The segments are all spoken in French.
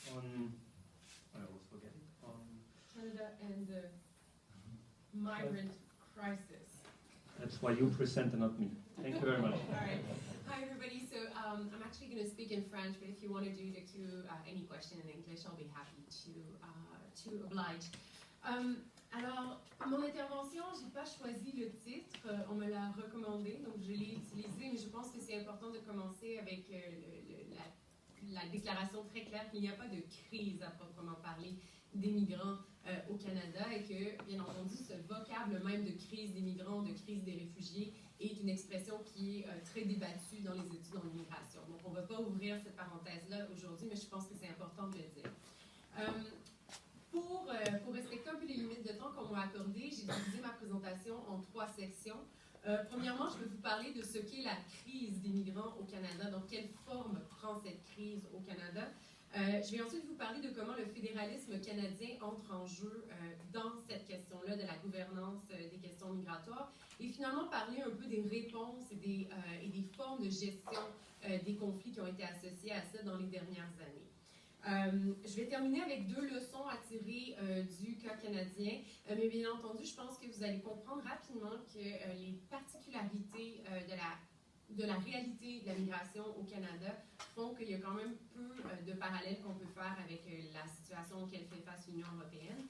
on, I always forget it, on Canada and the migrant crisis. That's why you present and not me. Thank you very much. All right. Hi, everybody. So I'm actually going to speak in French, but if you want to do the any question in English, I'll be happy to oblige. Alors, mon intervention, j'ai pas choisi le titre, on me l'a recommandé, donc je l'ai utilisé, mais je pense que c'est important de commencer avec la déclaration très claire qu'il n'y a pas de crise à proprement parler des migrants au Canada et que, bien entendu, ce vocable même de crise des migrants, de crise des réfugiés est une expression qui est très débattue dans les études en immigration. Donc, on ne va pas ouvrir cette parenthèse-là aujourd'hui, mais je pense que c'est important de le dire. Pour respecter un peu les limites de temps qu'on m'a accordées, j'ai divisé ma présentation en 3 sections. Premièrement, je vais vous parler de ce qu'est la crise des migrants au Canada, donc quelle forme prend cette crise au Canada. Je vais ensuite vous parler de comment le fédéralisme canadien entre en jeu dans cette question-là de la gouvernance des questions migratoires et finalement parler un peu des réponses et des formes de gestion des conflits qui ont été associés à ça dans les dernières années. Je vais terminer avec 2 leçons à tirer du cas canadien, mais bien entendu, je pense que vous allez comprendre rapidement que les particularités de la réalité de la migration au Canada font qu'il y a quand même peu de parallèles qu'on peut faire avec la situation auquel fait face l'Union européenne.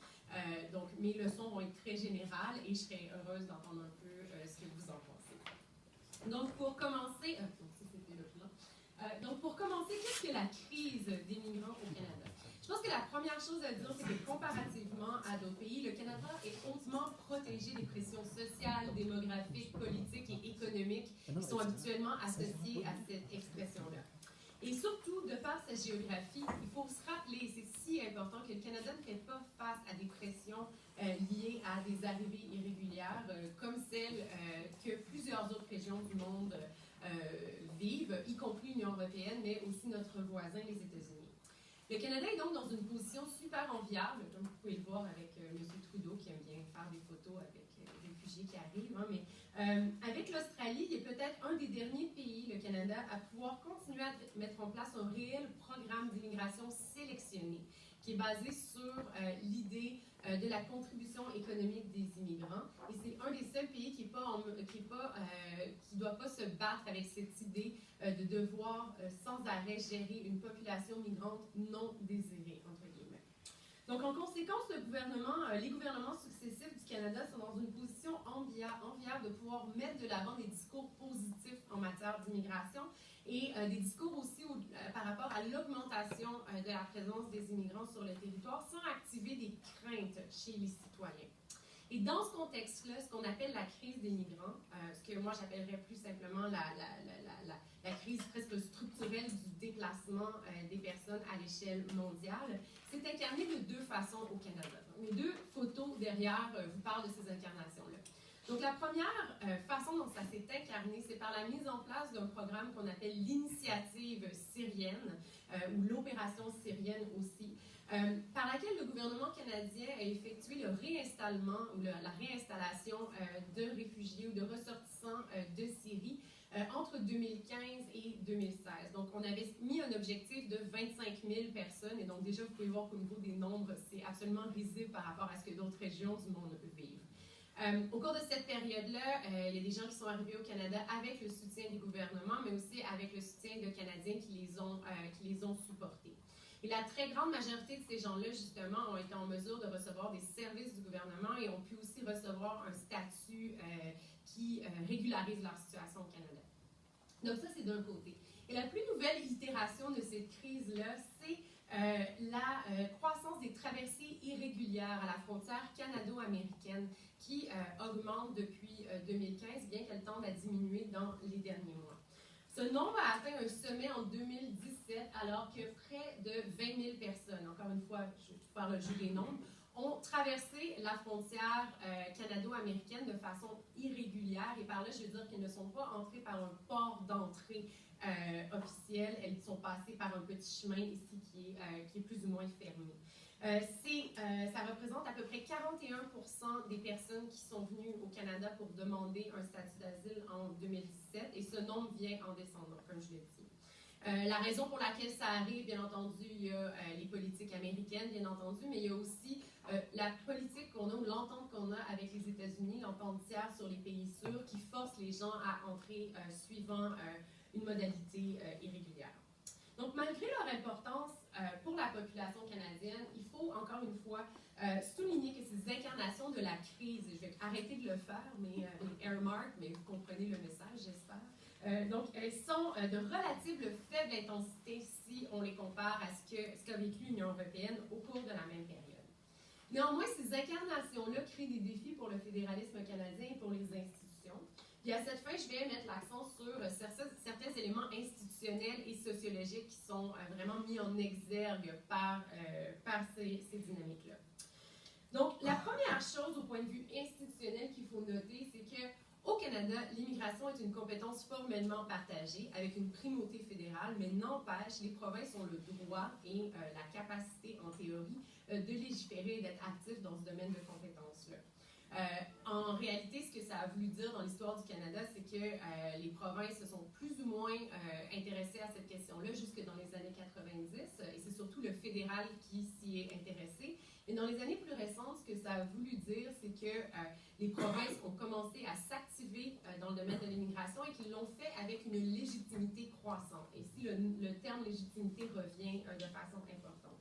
Donc, mes leçons vont être très générales et je serai heureuse d'entendre un peu ce que vous en pensez. Donc, pour commencer, qu'est-ce que la crise des migrants au Canada? Je pense que la première chose à dire, c'est que comparativement à d'autres pays, le Canada est hautement protégé des pressions sociales, démographiques, politiques et économiques qui sont habituellement associées à cette expression-là. Et surtout, de par sa géographie, il faut se rappeler, c'est si important que le Canada ne fait pas face à des pressions liées à des arrivées irrégulières comme celles que plusieurs autres régions du monde vivent, y compris l'Union européenne, mais aussi notre voisin, les États-Unis. Le Canada est donc dans une position super enviable, comme vous pouvez le voir avec M. Trudeau qui aime bien faire des photos avec les réfugiés qui arrivent, hein, mais avec l'Australie, il est peut-être un des derniers pays, le Canada, à pouvoir continuer à mettre en place un réel programme d'immigration sélectionné qui est basé sur l'idée de la contribution économique des immigrants. Et c'est un des seuls pays qui ne doit pas se battre avec cette idée de devoir sans arrêt gérer une population migrante non désirée, entre guillemets. Donc, en conséquence, les gouvernements successifs du Canada sont dans une position enviable de pouvoir mettre de l'avant des discours positifs en matière d'immigration et des discours aussi par rapport à l'augmentation de la présence des immigrants sur le territoire sans activer des craintes chez les citoyens. Et dans ce contexte-là, ce qu'on appelle la crise des migrants, ce que moi j'appellerais plus simplement la crise presque structurelle du déplacement des personnes à l'échelle mondiale, c'est incarné de 2 façons au Canada. Mes 2 photos derrière vous parlent de ces incarnations-là. Donc, la première façon dont ça s'est incarné, c'est par la mise en place d'un programme qu'on appelle l'initiative syrienne, ou l'opération syrienne aussi, par laquelle le gouvernement canadien a effectué le réinstallement ou la réinstallation de réfugiés ou de ressortissants de Syrie entre 2015 et 2016. Donc, on avait mis un objectif de 25 000 personnes, et donc déjà, vous pouvez voir qu'au niveau des nombres, c'est absolument risible par rapport à ce que d'autres régions du monde vivent. Au cours de cette période-là, il y a des gens qui sont arrivés au Canada avec le soutien du gouvernement, mais aussi avec le soutien de Canadiens qui les ont supportés. Et la très grande majorité de ces gens-là, justement, ont été en mesure de recevoir des services du gouvernement et ont pu aussi recevoir un statut qui régularise leur situation au Canada. Donc ça, c'est d'un côté. Et la plus nouvelle itération de cette crise-là, c'est la croissance des traversées irrégulières à la frontière canado-américaine qui augmente depuis 2015, bien qu'elle tende à diminuer dans les derniers mois. Ce nombre a atteint un sommet en 2017, alors que près de 20 000 personnes, encore une fois, je parle le jeu des nombres, ont traversé la frontière canado-américaine de façon irrégulière. Et par là, je veux dire qu'elles ne sont pas entrées par un port d'entrée officiel, elles sont passées par un petit chemin ici qui est plus ou moins fermé. Ça représente à peu près 41% des personnes qui sont venues au Canada pour demander un statut d'asile en 2017, et ce nombre vient en descendant, comme je l'ai dit. La raison pour laquelle ça arrive, bien entendu, il y a les politiques américaines, bien entendu, mais il y a aussi la politique qu'on a ou l'entente qu'on a avec les États-Unis, l'entente tiers sur les pays sûrs, qui force les gens à entrer suivant une modalité irrégulière. Donc, malgré leur importance pour la population canadienne, il faut encore une fois souligner que ces incarnations de la crise, je vais arrêter de le faire, mais les airmarks, mais vous comprenez le message, j'espère. Donc, elles sont de relative faible intensité si on les compare à ce qu'a vécu l'Union européenne au cours de la même période. Néanmoins, ces incarnations-là créent des défis pour le fédéralisme canadien et pour les institutions. Puis à cette fin, je vais mettre l'accent sur certains éléments institutionnels et sociologiques qui sont vraiment mis en exergue par ces dynamiques-là. Donc, la première chose au point de vue institutionnel qu'il faut noter, c'est qu'au Canada, l'immigration est une compétence formellement partagée avec une primauté fédérale, mais n'empêche, les provinces ont le droit et la capacité, en théorie, de légiférer et d'être actifs dans ce domaine de compétences-là. En réalité, ce que ça a voulu dire dans l'histoire du Canada, c'est que les provinces se sont plus ou moins intéressées à cette question-là jusque dans les années 90, et c'est surtout le fédéral qui s'y est intéressé. Et dans les années plus récentes, ce que ça a voulu dire, c'est que les provinces ont commencé à s'activer dans le domaine de l'immigration et qu'ils l'ont fait avec une légitimité croissante. Et ici, le terme légitimité revient de façon importante.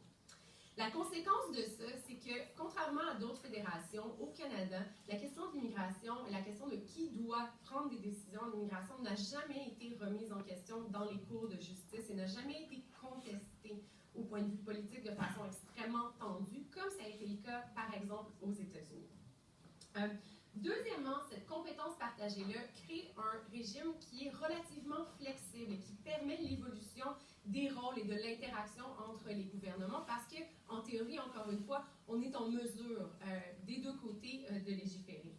La conséquence de ça, c'est que, contrairement à d'autres fédérations, au Canada, la question de l'immigration et la question de qui doit prendre des décisions en immigration n'a jamais été remise en question dans les cours de justice et n'a jamais été contestée au point de vue politique de façon extrêmement tendue, comme ça a été le cas, par exemple, aux États-Unis. Deuxièmement, cette compétence partagée-là crée un régime qui est relativement flexible et qui permet l'évolution des rôles et de l'interaction entre les gouvernements parce qu'en théorie, encore une fois, on est en mesure des deux côtés de légiférer.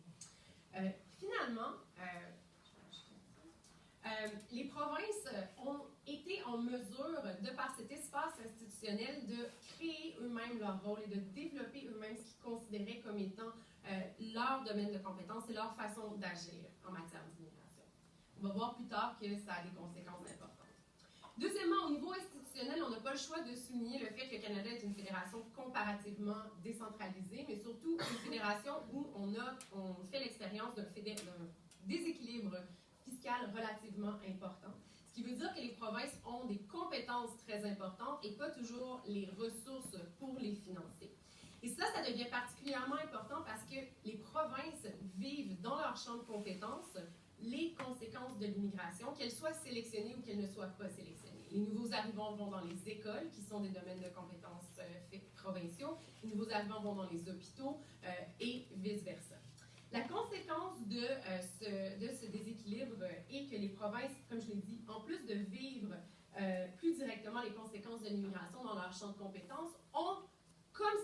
Finalement, les provinces ont été en mesure, de par cet espace institutionnel, de créer eux-mêmes leur rôle et de développer eux-mêmes ce qu'ils considéraient comme étant leur domaine de compétence et leur façon d'agir en matière d'immigration. On va voir plus tard que ça a des conséquences importantes. Deuxièmement, au niveau institutionnel, on n'a pas le choix de souligner le fait que le Canada est une fédération comparativement décentralisée, mais surtout une fédération où on fait l'expérience d'un déséquilibre fiscal relativement important. Ce qui veut dire que les provinces ont des compétences très importantes et pas toujours les ressources pour les financer. Et ça devient particulièrement important parce que les provinces vivent dans leur champ de compétences les conséquences de l'immigration, qu'elles soient sélectionnées ou qu'elles ne soient pas sélectionnées. Les nouveaux arrivants vont dans les écoles, qui sont des domaines de compétences provinciaux. Les nouveaux arrivants vont dans les hôpitaux et vice-versa. La conséquence de ce déséquilibre est que les provinces, comme je l'ai dit, en plus de vivre plus directement les conséquences de l'immigration dans leur champ de compétences, ont, comme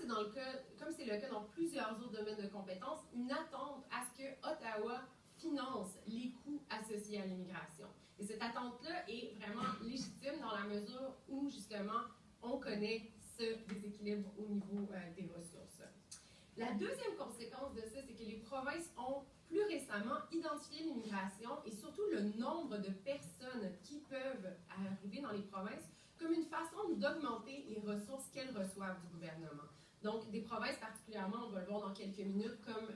c'est le cas dans plusieurs autres domaines de compétences, une attente à ce que Ottawa finance les coûts associés à l'immigration. Et cette attente-là est vraiment légitime dans la mesure où, justement, on connaît ce déséquilibre au niveau des ressources. La deuxième conséquence de ça, c'est que les provinces ont plus récemment identifié l'immigration et surtout le nombre de personnes qui peuvent arriver dans les provinces comme une façon d'augmenter les ressources qu'elles reçoivent du gouvernement. Donc, des provinces particulièrement, on va le voir dans quelques minutes, comme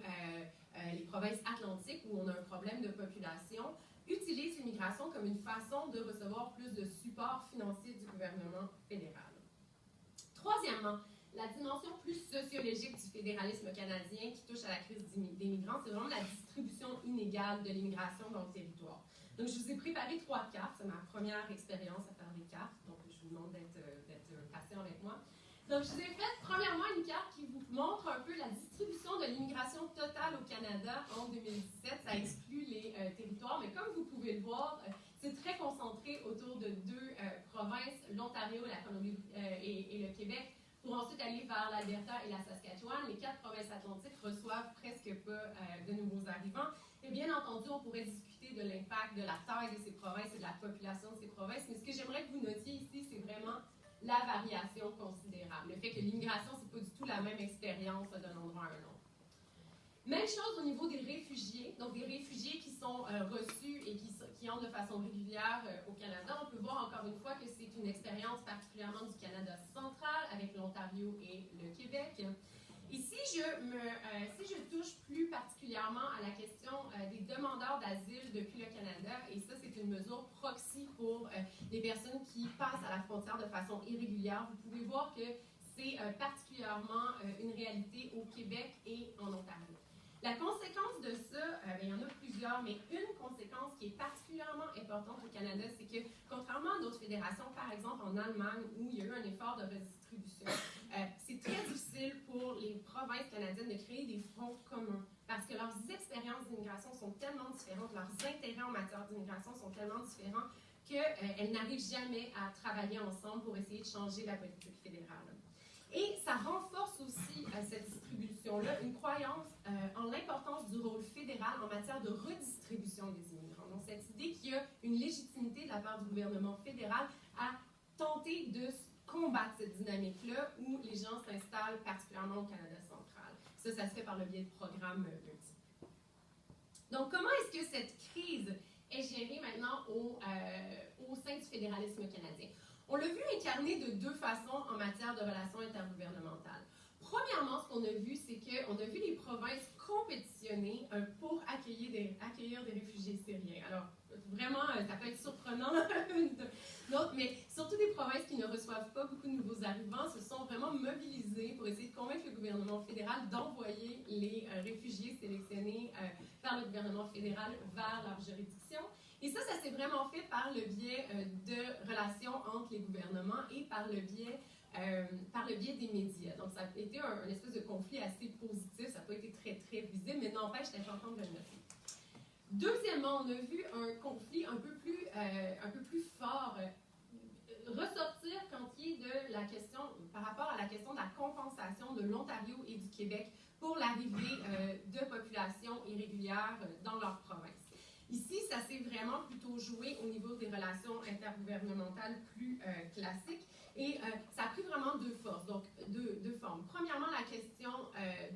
les provinces atlantiques où on a un problème de population, utilisent l'immigration comme une façon de recevoir plus de support financier du gouvernement fédéral. Troisièmement, la dimension plus sociologique du fédéralisme canadien qui touche à la crise des migrants, c'est vraiment la distribution inégale de l'immigration dans le territoire. Donc, je vous ai préparé 3 cartes. C'est ma première expérience à faire des cartes, donc je vous demande d'être patient avec moi. Donc, je vous ai fait, premièrement, une carte qui vous montre un peu la distribution de l'immigration totale au Canada en 2017. Ça exclut les territoires, mais comme vous pouvez le voir, c'est très concentré autour de 2 provinces, l'Ontario, la Colombie et le Québec, pour ensuite aller vers l'Alberta et la Saskatchewan. Les 4 provinces atlantiques reçoivent presque pas de nouveaux arrivants. Et bien entendu, on pourrait discuter de l'impact de la taille de ces provinces et de la population de ces provinces, mais ce que j'aimerais que vous notiez ici, c'est vraiment la variation considérable. Le fait que l'immigration, c'est pas du tout la même expérience d'un endroit à un autre. Même chose au niveau des réfugiés, donc des réfugiés qui sont reçus et qui entrent de façon régulière au Canada. On peut voir encore encore une fois, que c'est une expérience particulièrement du Canada central, avec l'Ontario et le Québec. Et si je touche plus particulièrement à la question des demandeurs d'asile depuis le Canada, et ça c'est une mesure proxy pour les personnes qui passent à la frontière de façon irrégulière, vous pouvez voir que c'est particulièrement une réalité au Québec et en Ontario. La conséquence de ça, il y en a plusieurs, mais une conséquence qui est particulièrement importante au Canada, c'est que, contrairement à d'autres fédérations, par exemple en Allemagne, où il y a eu un effort de redistribution, c'est très difficile pour les provinces canadiennes de créer des fronts communs, parce que leurs expériences d'immigration sont tellement différentes, leurs intérêts en matière d'immigration sont tellement différents qu'elles n'arrivent jamais à travailler ensemble pour essayer de changer la politique fédérale. Et ça renforce aussi cette distribution-là une croyance en l'importance du rôle fédéral en matière de redistribution des immigrants. Donc, cette idée qu'il y a une légitimité de la part du gouvernement fédéral à tenter de combattre cette dynamique-là où les gens s'installent particulièrement au Canada central. Ça se fait par le biais de programmes multiples. Donc, comment est-ce que cette crise est gérée maintenant au sein du fédéralisme canadien? On l'a vu incarné de deux façons en matière de relations intergouvernementales. Premièrement, ce qu'on a vu, c'est qu'on a vu les provinces compétitionner pour accueillir des réfugiés syriens. Alors, vraiment, ça peut être surprenant, mais surtout des provinces qui ne reçoivent pas beaucoup de nouveaux arrivants se sont vraiment mobilisées pour essayer de convaincre le gouvernement fédéral d'envoyer les réfugiés sélectionnés par le gouvernement fédéral vers leur juridiction. Et ça s'est vraiment fait par le biais de relations entre les gouvernements et par le biais des médias. Donc, ça a été un espèce de conflit assez positif. Ça n'a pas été très, très visible, mais n'empêche, c'est important de le noter. Deuxièmement, on a vu un conflit un peu plus fort ressortir quand il est de la question, par rapport à la question de la compensation de l'Ontario et du Québec pour l'arrivée de populations irrégulières dans leur province. Ici, ça s'est vraiment plutôt joué au niveau des relations intergouvernementales plus classiques et ça a pris vraiment deux formes. Premièrement, la question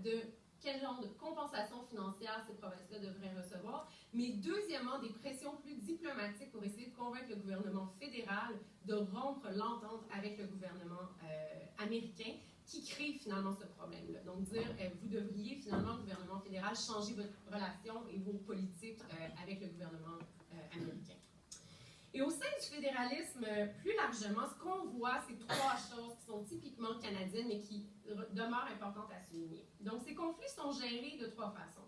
de quel genre de compensation financière ces provinces-là devraient recevoir, mais deuxièmement, des pressions plus diplomatiques pour essayer de convaincre le gouvernement fédéral de rompre l'entente avec le gouvernement américain qui crée finalement ce problème-là. Donc, dire, vous devriez finalement, le gouvernement fédéral, changer votre relation et vos politiques avec le gouvernement américain. Et au sein du fédéralisme, plus largement, ce qu'on voit, c'est trois choses qui sont typiquement canadiennes, mais qui demeurent importantes à souligner. Donc, ces conflits sont gérés de trois façons.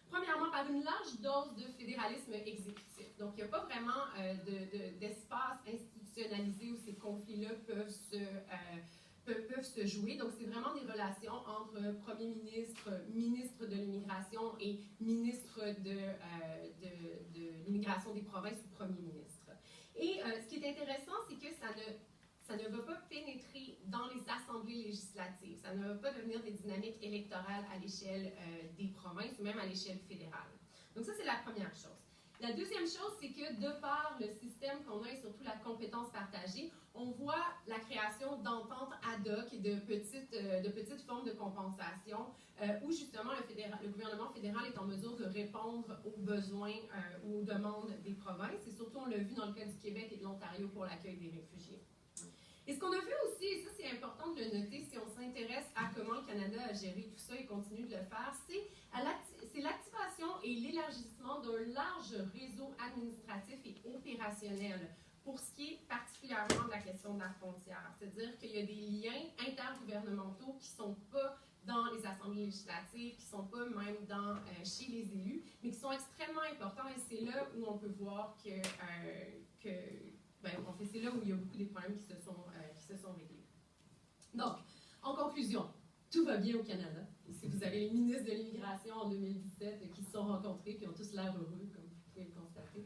Premièrement, par une large dose de fédéralisme exécutif. Donc, il n'y a pas vraiment d'espace institutionnalisé où ces conflits-là peuvent se jouer. Donc, c'est vraiment des relations entre premier ministre, ministre de l'immigration et ministre de l'immigration des provinces ou premier ministre. Et ce qui est intéressant, c'est que ça ne va pas pénétrer dans les assemblées législatives. Ça ne va pas devenir des dynamiques électorales à l'échelle des provinces ou même à l'échelle fédérale. Donc ça, c'est la première chose. La deuxième chose, c'est que de par le système qu'on a et surtout la compétence partagée, on voit la création d'ententes ad hoc et de petites formes de compensation où justement le gouvernement fédéral est en mesure de répondre aux besoins ou aux demandes des provinces. Et surtout, on l'a vu dans le cas du Québec et de l'Ontario pour l'accueil des réfugiés. Et ce qu'on a vu aussi, et ça c'est important de le noter si on s'intéresse à comment le Canada a géré tout ça et continue de le faire, c'est l'activation et l'élargissement d'un large réseau administratif et opérationnel pour ce qui est particulièrement de la question de la frontière. C'est-à-dire qu'il y a des liens intergouvernementaux qui ne sont pas dans les assemblées législatives, qui ne sont pas même chez les élus, mais qui sont extrêmement importants et c'est là où on peut voir c'est là où il y a beaucoup de problèmes qui se sont réglés. Donc, en conclusion, tout va bien au Canada. Ici, vous avez les ministres de l'immigration en 2017 qui se sont rencontrés et ont tous l'air heureux, comme vous pouvez le constater.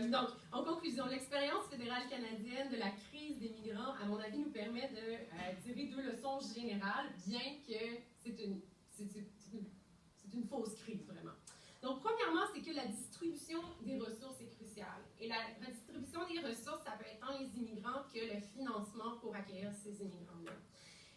Donc, en conclusion, l'expérience fédérale canadienne de la crise des migrants, à mon avis, nous permet de tirer deux leçons générales, bien que c'est une fausse crise, vraiment. Donc, premièrement, c'est que la distribution des ressources est cruciale. Et la redistribution des ressources, ça peut être tant les immigrants que le financement pour accueillir ces immigrants-là.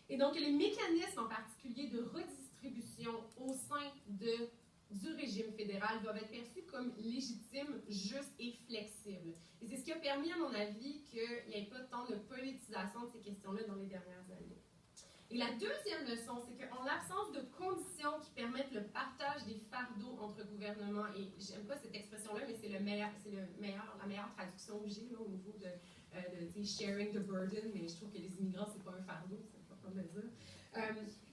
Et donc, les mécanismes en particulier de redistribution au sein de du régime fédéral doivent être perçus comme légitimes, justes et flexibles. Et c'est ce qui a permis, à mon avis, qu'il n'y ait pas tant de politisation de ces questions-là dans les dernières années. Et la deuxième leçon, c'est qu'en l'absence de conditions qui permettent le partage des fardeaux entre gouvernements, et j'aime pas cette expression-là, mais c'est la meilleure traduction que j'ai au niveau de sharing the burden, mais je trouve que les immigrants, c'est pas un fardeau, c'est important de le dire.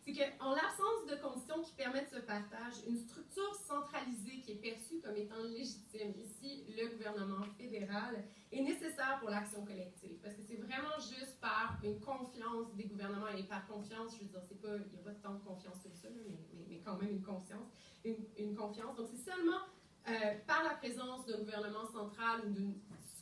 C'est qu'en l'absence de conditions qui permettent ce partage, une structure centralisée qui est perçue comme étant légitime, ici le gouvernement fédéral, est nécessaire pour l'action collective. Parce que c'est vraiment juste par une confiance des gouvernements, et par confiance, je veux dire, il n'y a pas tant de confiance que ça, mais quand même une confiance. Donc c'est seulement par la présence d'un gouvernement central ou d'une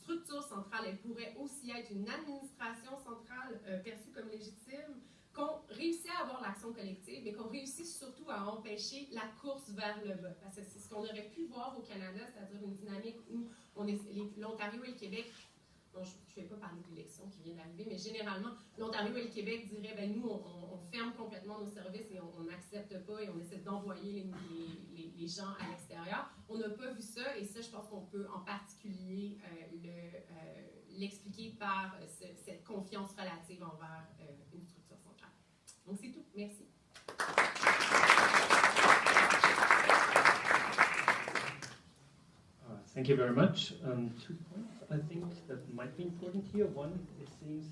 structure centrale, elle pourrait aussi être une administration centrale perçue comme légitime, qu'on réussit à avoir l'action collective, mais qu'on réussit surtout à empêcher la course vers le bas. Parce que c'est ce qu'on aurait pu voir au Canada, c'est-à-dire une dynamique où l'Ontario et le Québec, bon, je ne vais pas parler de l'élection qui vient d'arriver, mais généralement, l'Ontario et le Québec diraient, ben nous, on ferme complètement nos services et on n'accepte pas et on essaie d'envoyer les gens à l'extérieur. On n'a pas vu ça, et ça, je pense qu'on peut en particulier l'expliquer par cette confiance relative envers une structure centrale. Donc, c'est tout. Merci. Thank you very much. 2 points I think that might be important here. One, it seems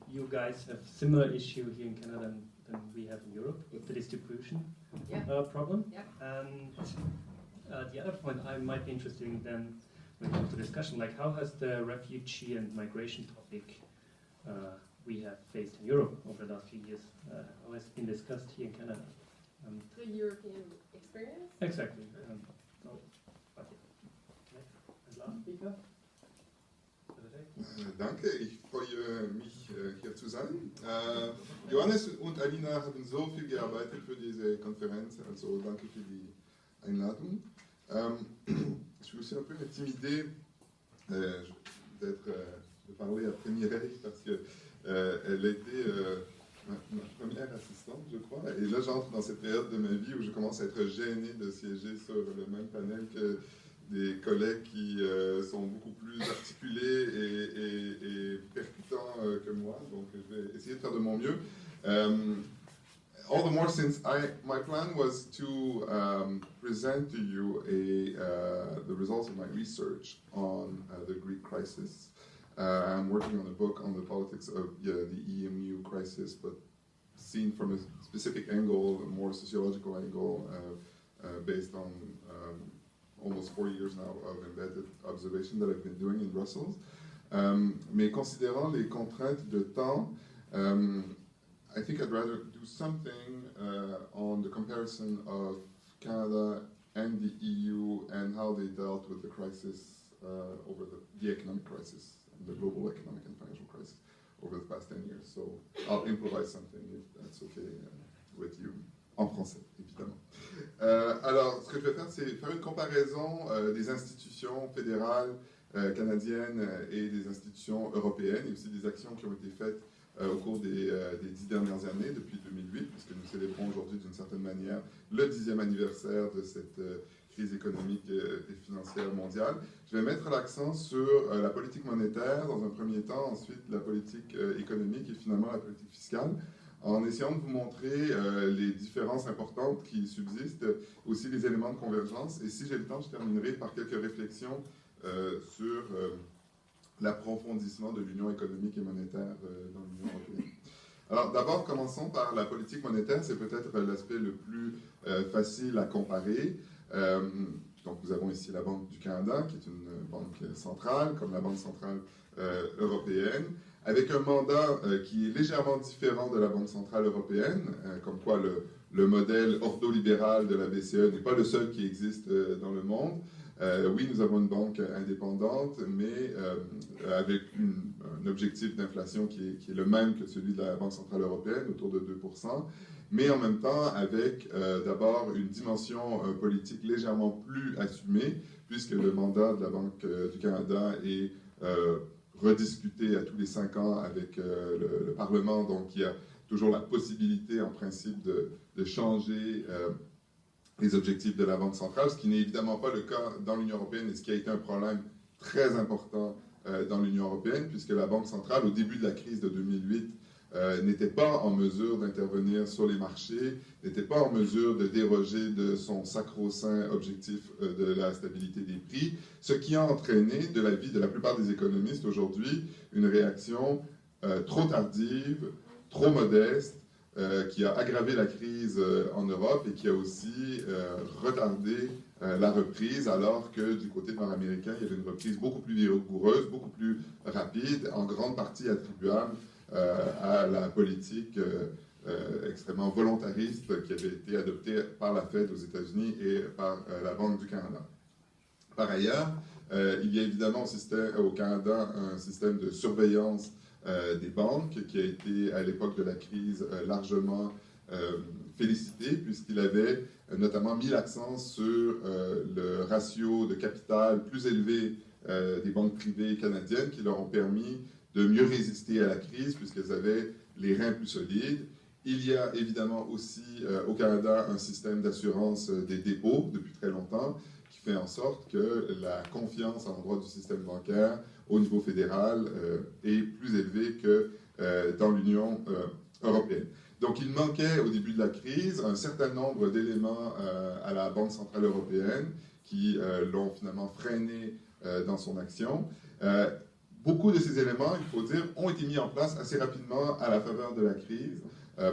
you guys have similar issue here in Canada than we have in Europe with the distribution problem. Yep. And the other point I might be interested in then when it comes to discussion, like how has the refugee and migration topic we have faced in Europe over the last few years, how has it been discussed here in Canada? The European experience? Exactly. Last speaker. Danke, ich freue mich, hier zu sein. Johannes und Alina haben so viel gearbeitet für diese Konferenz, also danke für die Einladung. Je suis aussi un peu intimidé de parler après Mireille parce qu'elle a été ma première assistante, je crois. Et là, j'entre dans cette période de ma vie où je commence à être gêné de siéger sur le même panel que des collègues qui sont beaucoup plus articulés et percutants que moi. Donc, je vais essayer de faire de mon mieux. All the more since my plan was to present to you the results of my research on the Greek crisis. I'm working on a book on the politics of the EMU crisis, but seen from a specific angle, a more sociological angle, based on almost 4 years now of embedded observation that I've been doing in Brussels. Mais considérant les contraintes de temps, I think I'd rather do something on the comparison of Canada and the EU and how they dealt with the crisis over the economic crisis, the global economic and financial crisis over the past 10 years. So I'll improvise something if that's okay with you. En français, évidemment. Alors, ce que je vais faire, c'est faire une comparaison des institutions fédérales canadiennes et des institutions européennes, et aussi des actions qui ont été faites au cours des 10 dernières années, depuis 2008, puisque nous célébrons aujourd'hui d'une certaine manière le 10e anniversaire de cette crise économique et financière mondiale. Je vais mettre l'accent sur la politique monétaire dans un premier temps, ensuite la politique économique et finalement la politique fiscale, en essayant de vous montrer les différences importantes qui subsistent, aussi les éléments de convergence. Et si j'ai le temps, je terminerai par quelques réflexions sur l'approfondissement de l'union économique et monétaire dans l'Union européenne. Alors d'abord, commençons par la politique monétaire. C'est peut-être l'aspect le plus facile à comparer. Donc nous avons ici la Banque du Canada, qui est une banque centrale, comme la Banque centrale européenne, avec un mandat qui est légèrement différent de la Banque centrale européenne, comme quoi le modèle ordolibéral de la BCE n'est pas le seul qui existe dans le monde. Oui, nous avons une banque indépendante, mais avec un objectif d'inflation qui est le même que celui de la Banque centrale européenne, autour de 2%, mais en même temps avec d'abord une dimension politique légèrement plus assumée, puisque le mandat de la Banque du Canada est rediscuté à tous les 5 ans avec le Parlement, donc il y a toujours la possibilité en principe de changer les objectifs de la Banque centrale, ce qui n'est évidemment pas le cas dans l'Union européenne et ce qui a été un problème très important dans l'Union européenne, puisque la Banque centrale, au début de la crise de 2008, n'était pas en mesure d'intervenir sur les marchés, n'était pas en mesure de déroger de son sacro-saint objectif de la stabilité des prix, ce qui a entraîné, de l'avis de la plupart des économistes aujourd'hui, une réaction trop tardive, trop modeste, qui a aggravé la crise en Europe et qui a aussi retardé la reprise, alors que du côté nord-américain, il y avait une reprise beaucoup plus vigoureuse, beaucoup plus rapide, en grande partie attribuable à la politique extrêmement volontariste qui avait été adoptée par la Fed aux États-Unis et par la Banque du Canada. Par ailleurs, il y a évidemment au Canada un système de surveillance des banques qui a été, à l'époque de la crise, largement félicité, puisqu'il avait notamment mis l'accent sur le ratio de capital plus élevé des banques privées canadiennes qui leur ont permis de mieux résister à la crise, puisqu'elles avaient les reins plus solides. Il y a évidemment aussi au Canada un système d'assurance des dépôts depuis très longtemps, qui fait en sorte que la confiance à l'endroit du système bancaire au niveau fédéral est plus élevée que dans l'Union européenne. Donc il manquait au début de la crise un certain nombre d'éléments à la Banque centrale européenne qui l'ont finalement freiné dans son action. Beaucoup de ces éléments, il faut dire, ont été mis en place assez rapidement à la faveur de la crise.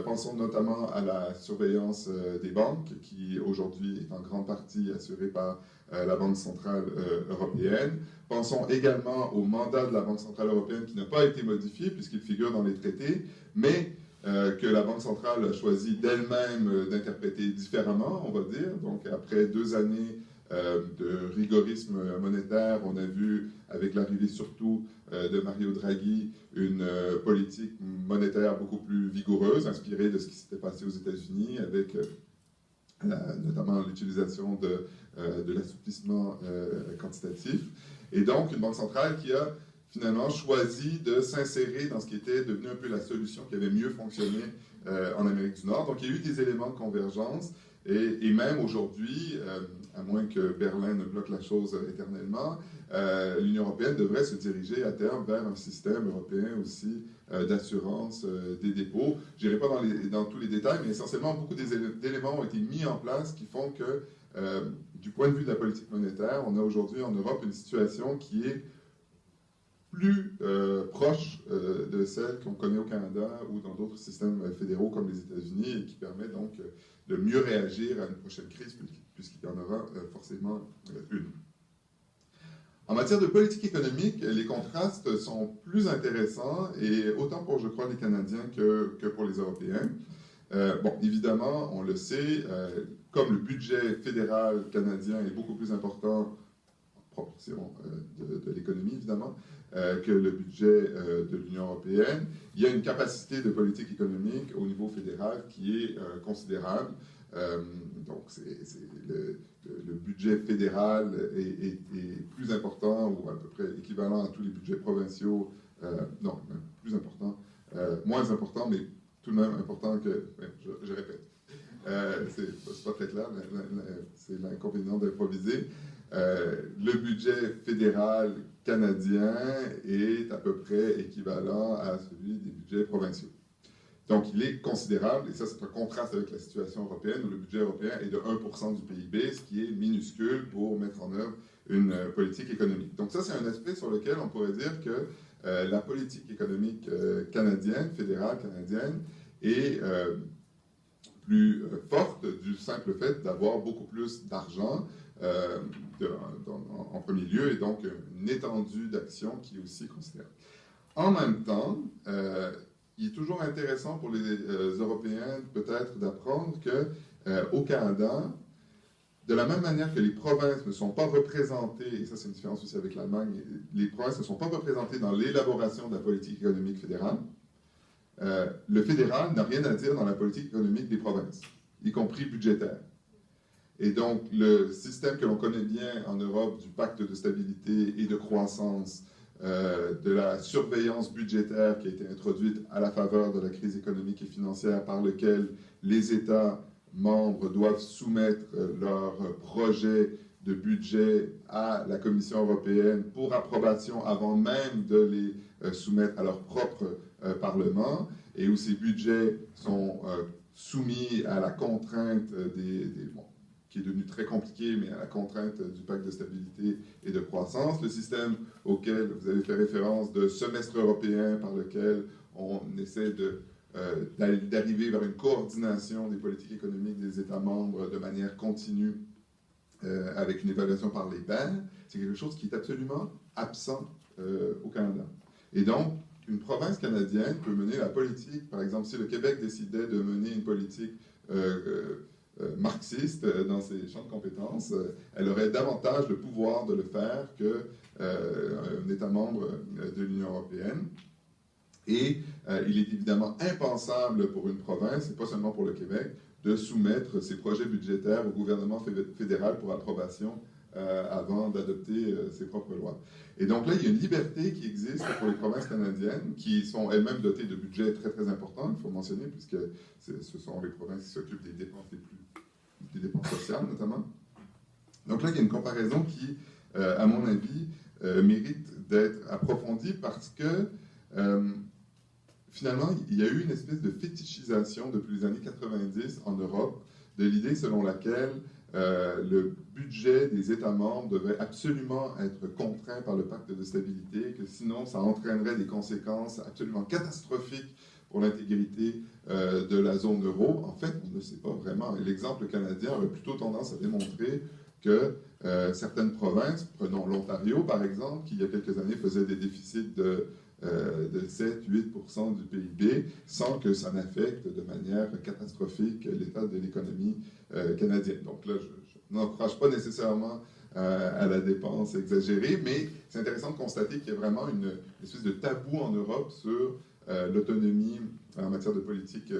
Pensons notamment à la surveillance des banques, qui aujourd'hui est en grande partie assurée par la Banque centrale européenne. Pensons également au mandat de la Banque centrale européenne qui n'a pas été modifié puisqu'il figure dans les traités, mais que la Banque centrale a choisi d'elle-même d'interpréter différemment, on va dire. Donc après 2 années de rigorisme monétaire, on a vu, avec l'arrivée surtout de Mario Draghi, une politique monétaire beaucoup plus vigoureuse, inspirée de ce qui s'était passé aux États-Unis, avec notamment l'utilisation de l'assouplissement quantitatif. Et donc, une banque centrale qui a finalement choisi de s'insérer dans ce qui était devenu un peu la solution qui avait mieux fonctionné en Amérique du Nord. Donc, il y a eu des éléments de convergence. Et même aujourd'hui, à moins que Berlin ne bloque la chose éternellement, l'Union européenne devrait se diriger à terme vers un système européen aussi d'assurance des dépôts. Je n'irai pas dans tous les détails, mais essentiellement, beaucoup d'éléments ont été mis en place qui font que, du point de vue de la politique monétaire, on a aujourd'hui en Europe une situation qui est plus proche de celle qu'on connaît au Canada ou dans d'autres systèmes fédéraux comme les États-Unis et qui permet donc de mieux réagir à une prochaine crise puisqu'il y en aura forcément une. En matière de politique économique, les contrastes sont plus intéressants et autant pour, je crois, les Canadiens que pour les Européens. Bon, évidemment, on le sait, comme le budget fédéral canadien est beaucoup plus important en proportion de l'économie, évidemment, que le budget de l'Union européenne, il y a une capacité de politique économique au niveau fédéral qui est considérable. Donc, le budget fédéral est plus important, ou à peu près équivalent à tous les budgets provinciaux, non, plus important, moins important, mais tout de même important que, je répète, c'est pas très clair, c'est l'inconvénient d'improviser. Le budget fédéral canadien est à peu près équivalent à celui des budgets provinciaux. Donc, il est considérable, et ça, c'est un contraste avec la situation européenne, où le budget européen est de 1% du PIB, ce qui est minuscule pour mettre en œuvre une politique économique. Donc, ça, c'est un aspect sur lequel on pourrait dire que la politique économique canadienne, fédérale canadienne, est plus forte du simple fait d'avoir beaucoup plus d'argent en premier lieu, et donc une étendue d'action qui est aussi considérable. En même temps, il est toujours intéressant pour les Européens peut-être d'apprendre qu'au Canada, de la même manière que les provinces ne sont pas représentées, et ça c'est une différence aussi avec l'Allemagne, les provinces ne sont pas représentées dans l'élaboration de la politique économique fédérale, le fédéral n'a rien à dire dans la politique économique des provinces, y compris budgétaire. Et donc, le système que l'on connaît bien en Europe du pacte de stabilité et de croissance, de la surveillance budgétaire qui a été introduite à la faveur de la crise économique et financière par lequel les États membres doivent soumettre leur projet de budget à la Commission européenne pour approbation avant même de les soumettre à leur propre Parlement, et où ces budgets sont soumis à la contrainte qui est devenu très compliqué, mais à la contrainte du pacte de stabilité et de croissance. Le système auquel vous avez fait référence de semestre européen par lequel on essaie d'arriver vers une coordination des politiques économiques des États membres de manière continue avec une évaluation par les pairs, c'est quelque chose qui est absolument absent au Canada. Et donc, une province canadienne peut mener la politique, par exemple, si le Québec décidait de mener une politique marxiste dans ses champs de compétences, elle aurait davantage le pouvoir de le faire qu'un État membre de l'Union européenne. Et il est évidemment impensable pour une province, et pas seulement pour le Québec, de soumettre ses projets budgétaires au gouvernement fédéral pour approbation avant d'adopter ses propres lois. Et donc là, il y a une liberté qui existe pour les provinces canadiennes, qui sont elles-mêmes dotées de budgets très très importants, il faut mentionner, puisque ce sont les provinces qui s'occupent des dépenses des dépenses sociales notamment. Donc là, il y a une comparaison qui, à mon avis, mérite d'être approfondie parce que finalement, il y a eu une espèce de fétichisation depuis les années 90 en Europe de l'idée selon laquelle le budget des États membres devait absolument être contraint par le pacte de stabilité, que sinon ça entraînerait des conséquences absolument catastrophiques pour l'intégrité de la zone euro. En fait, on ne sait pas vraiment. Et l'exemple canadien aurait plutôt tendance à démontrer que certaines provinces, prenons l'Ontario par exemple, qui il y a quelques années faisait des déficits de 7-8% du PIB, sans que ça n'affecte de manière catastrophique l'état de l'économie canadienne. Donc là, je n'encourage pas nécessairement à la dépense exagérée, mais c'est intéressant de constater qu'il y a vraiment une espèce de tabou en Europe sur l'autonomie en matière de politique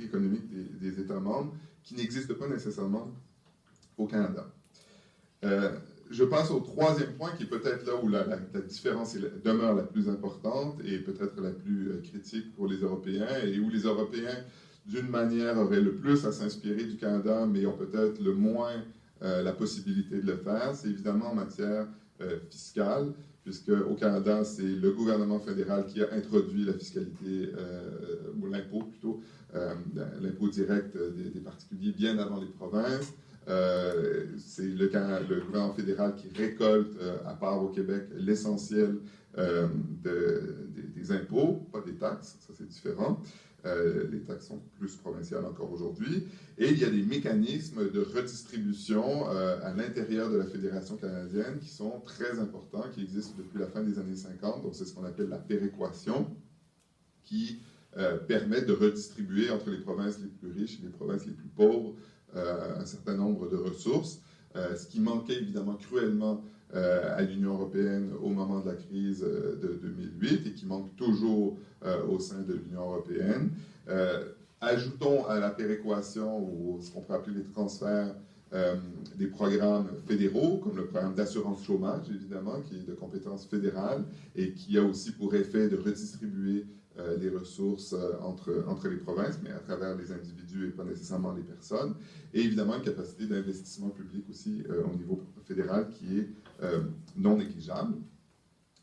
économique des États membres, qui n'existe pas nécessairement au Canada. Je passe au troisième point, qui est peut-être là où la différence demeure la plus importante et peut-être la plus critique pour les Européens, et où les Européens, d'une manière, auraient le plus à s'inspirer du Canada, mais ont peut-être le moins la possibilité de le faire. C'est évidemment en matière fiscale, puisque au Canada, c'est le gouvernement fédéral qui a introduit la fiscalité, ou l'impôt plutôt, l'impôt direct des particuliers bien avant les provinces. C'est le gouvernement fédéral qui récolte, à part au Québec, l'essentiel des impôts, pas des taxes, ça c'est différent. Les taxes sont plus provinciales encore aujourd'hui. Et il y a des mécanismes de redistribution à l'intérieur de la Fédération canadienne qui sont très importants, qui existent depuis la fin des années 50. Donc c'est ce qu'on appelle la péréquation, qui permet de redistribuer entre les provinces les plus riches et les provinces les plus pauvres un certain nombre de ressources, ce qui manquait évidemment cruellement à l'Union européenne au moment de la crise de 2008 et qui manque toujours au sein de l'Union européenne. Ajoutons à la péréquation, ou ce qu'on peut appeler les transferts, des programmes fédéraux, comme le programme d'assurance chômage, évidemment, qui est de compétence fédérale et qui a aussi pour effet de redistribuer les ressources entre les provinces, mais à travers les individus et pas nécessairement les personnes. Et évidemment, une capacité d'investissement public aussi au niveau fédéral qui est non négligeable.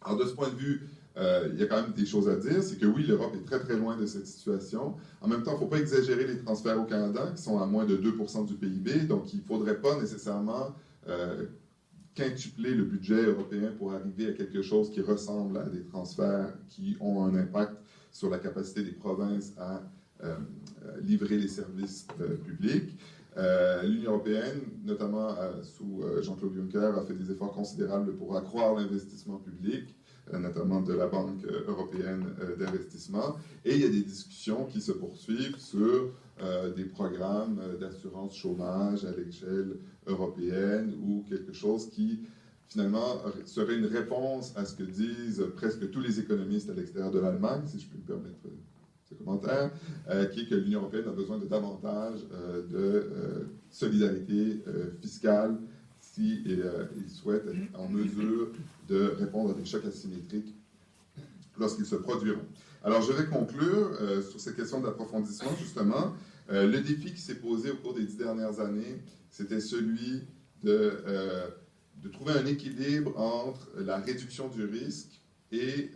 Alors, de ce point de vue, il y a quand même des choses à dire. C'est que oui, l'Europe est très très loin de cette situation. En même temps, il ne faut pas exagérer les transferts au Canada, qui sont à moins de 2% du PIB. Donc, il ne faudrait pas nécessairement quintupler le budget européen pour arriver à quelque chose qui ressemble à des transferts qui ont un impact sur la capacité des provinces à livrer les services publics. L'Union européenne, notamment sous Jean-Claude Juncker, a fait des efforts considérables pour accroître l'investissement public, notamment de la Banque européenne d'investissement. Et il y a des discussions qui se poursuivent sur des programmes d'assurance chômage à l'échelle européenne ou quelque chose qui, finalement, serait une réponse à ce que disent presque tous les économistes à l'extérieur de l'Allemagne, si je peux me permettre ce commentaire, qui est que l'Union européenne a besoin de davantage de solidarité fiscale si il souhaite être en mesure de répondre à des chocs asymétriques lorsqu'ils se produiront. Alors, je vais conclure sur ces questions d'approfondissement, justement, Le défi qui s'est posé au cours des 10 dernières années, c'était celui de trouver un équilibre entre la réduction du risque et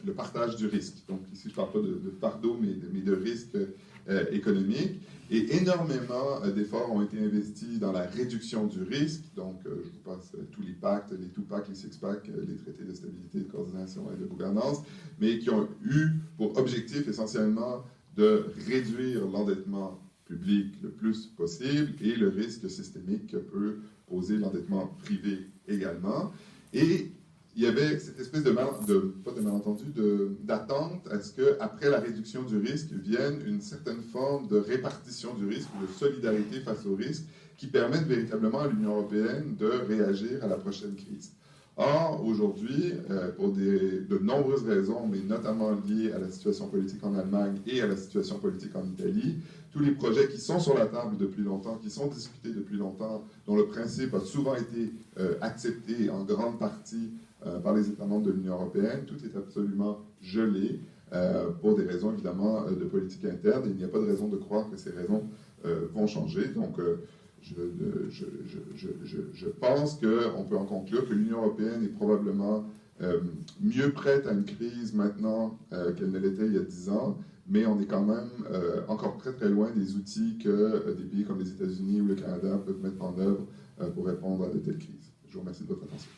le partage du risque. Donc ici, je ne parle pas de fardeau, mais de risque économique. Et énormément d'efforts ont été investis dans la réduction du risque. Donc, je vous passe tous les pactes, les two-packs, les six-packs, les traités de stabilité, de coordination et de gouvernance, mais qui ont eu pour objectif essentiellement de réduire l'endettement public le plus possible et le risque systémique que peut poser l'endettement privé également. Et il y avait cette espèce d'attente à ce qu'après la réduction du risque vienne une certaine forme de répartition du risque, de solidarité face au risque, qui permette véritablement à l'Union européenne de réagir à la prochaine crise. Or, aujourd'hui, pour de nombreuses raisons, mais notamment liées à la situation politique en Allemagne et à la situation politique en Italie, tous les projets qui sont sur la table depuis longtemps, qui sont discutés depuis longtemps, dont le principe a souvent été accepté en grande partie par les États membres de l'Union européenne, tout est absolument gelé pour des raisons évidemment de politique interne, et il n'y a pas de raison de croire que ces raisons vont changer. Donc, je pense qu'on peut en conclure que l'Union européenne est probablement mieux prête à une crise maintenant qu'elle ne l'était il y a 10 ans, mais on est quand même encore très très loin des outils que des pays comme les États-Unis ou le Canada peuvent mettre en œuvre pour répondre à de telles crises. Je vous remercie de votre attention.